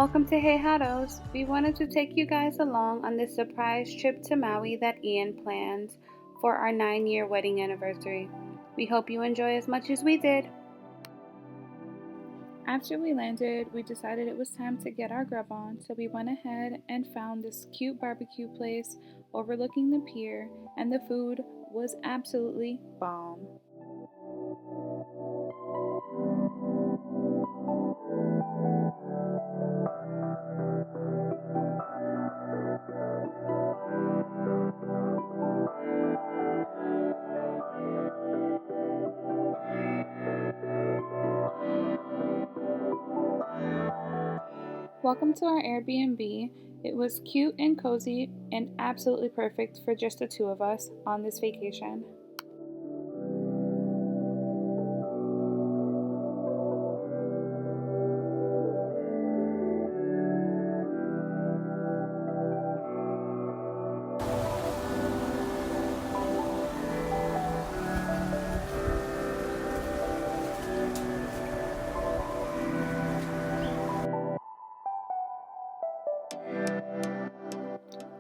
Welcome to Hey Hados. We wanted to take you guys along on this surprise trip to Maui that Ian planned for our 9-year wedding anniversary. We hope you enjoy as much as we did. After we landed, we decided it was time to get our grub on, so we went ahead and found this cute barbecue place overlooking the pier, and the food was absolutely bomb. Welcome to our Airbnb. It was cute and cozy and absolutely perfect for just the two of us on this vacation.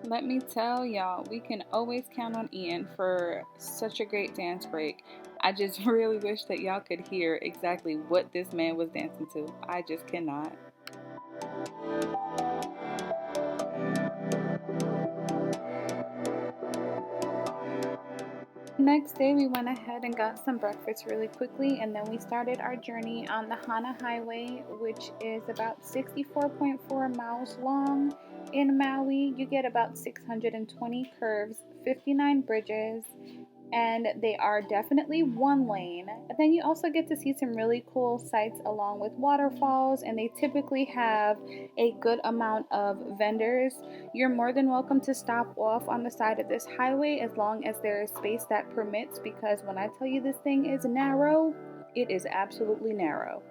Let me tell y'all, we can always count on Ian for such a great dance break. I just really wish that y'all could hear exactly what this man was dancing to. I just cannot. Next day, we went ahead and got some breakfast really quickly, and then we started our journey on the Hana Highway, which is about 64.4 miles long. In Maui, you get about 620 curves, 59 bridges, and they are definitely one lane. And then you also get to see some really cool sights along with waterfalls, and they typically have a good amount of vendors. You're more than welcome to stop off on the side of this highway as long as there is space that permits, because when I tell you this thing is narrow, it is absolutely narrow.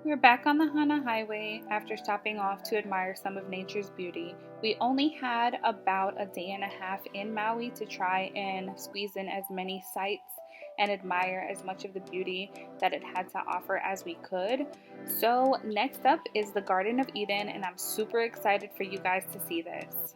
We're back on the Hana Highway after stopping off to admire some of nature's beauty. We only had about a day and a half in Maui to try and squeeze in as many sights and admire as much of the beauty that it had to offer as we could. So next up is the Garden of Eden, and I'm super excited for you guys to see this.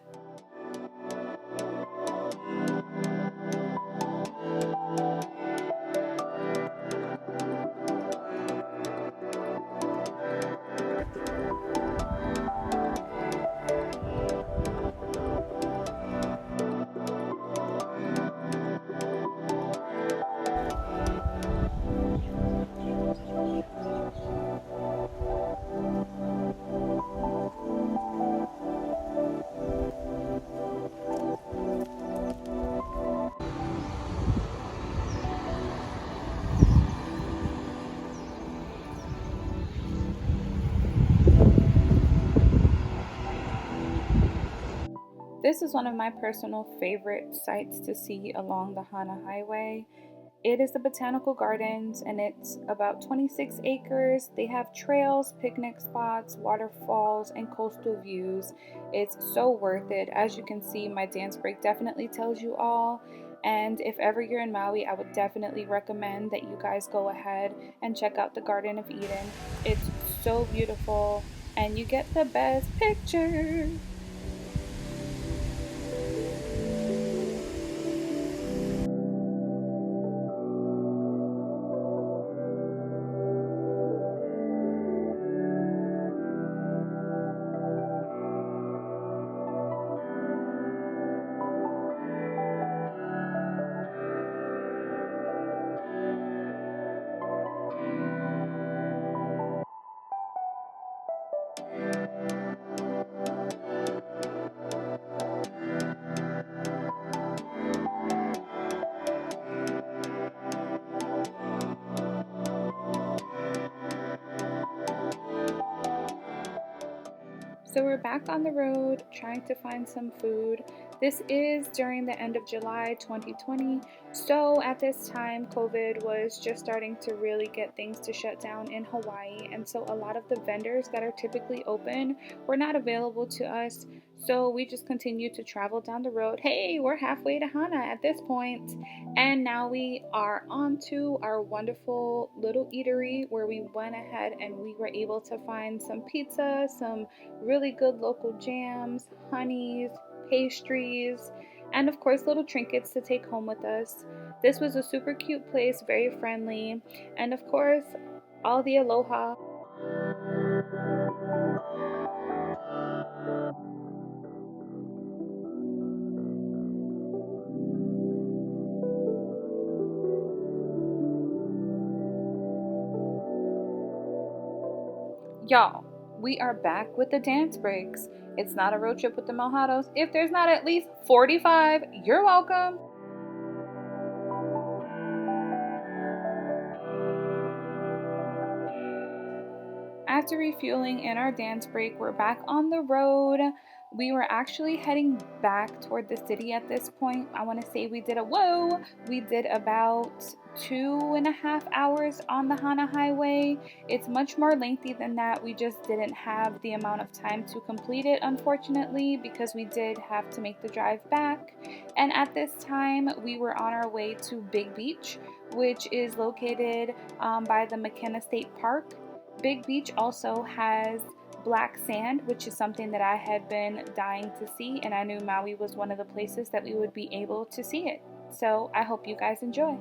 This is one of my personal favorite sites to see along the Hana Highway. It is the Botanical Gardens, and it's about 26 acres. They have trails, picnic spots, waterfalls, and coastal views. It's so worth it. As you can see, my dance break definitely tells you all. And if ever you're in Maui, I would definitely recommend that you guys go ahead and check out the Garden of Eden. It's so beautiful, and you get the best picture. So we're back on the road trying to find some food. This is during the end of July 2020. So at this time, COVID was just starting to really get things to shut down in Hawaii. And so a lot of the vendors that are typically open were not available to us. So we just continued to travel down the road. Hey, we're halfway to Hana at this point. And now we are on to our wonderful little eatery where we went ahead and we were able to find some pizza, some really good local jams, honeys, pastries, and of course little trinkets to take home with us. This was a super cute place, very friendly, and of course all the aloha. Y'all, we are back with the dance breaks. It's not a road trip with the mojados. If there's not at least 45, you're welcome. After refueling in our dance break, we're back on the road. We were actually heading back toward the city at this point. I want to say we did about 2.5 hours on the Hana Highway. It's much more lengthy than that. We just didn't have the amount of time to complete it, unfortunately, because we did have to make the drive back. And at this time, we were on our way to Big Beach, which is located by the McKenna State Park. Big Beach also has black sand, which is something that I had been dying to see, and I knew Maui was one of the places that we would be able to see it. So I hope you guys enjoy.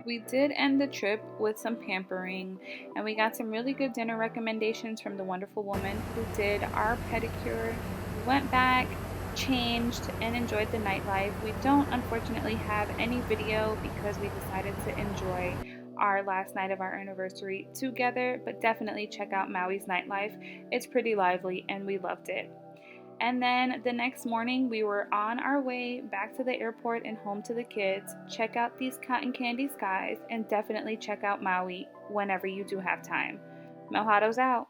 We did end the trip with some pampering, and we got some really good dinner recommendations from the wonderful woman who did our pedicure. We went back, changed, and enjoyed the nightlife. We don't unfortunately have any video because we decided to enjoy our last night of our anniversary together, but definitely check out Maui's nightlife. It's pretty lively and we loved it. And then the next morning, we were on our way back to the airport and home to the kids. Check out these cotton candy skies and definitely check out Maui whenever you do have time. Mojados out.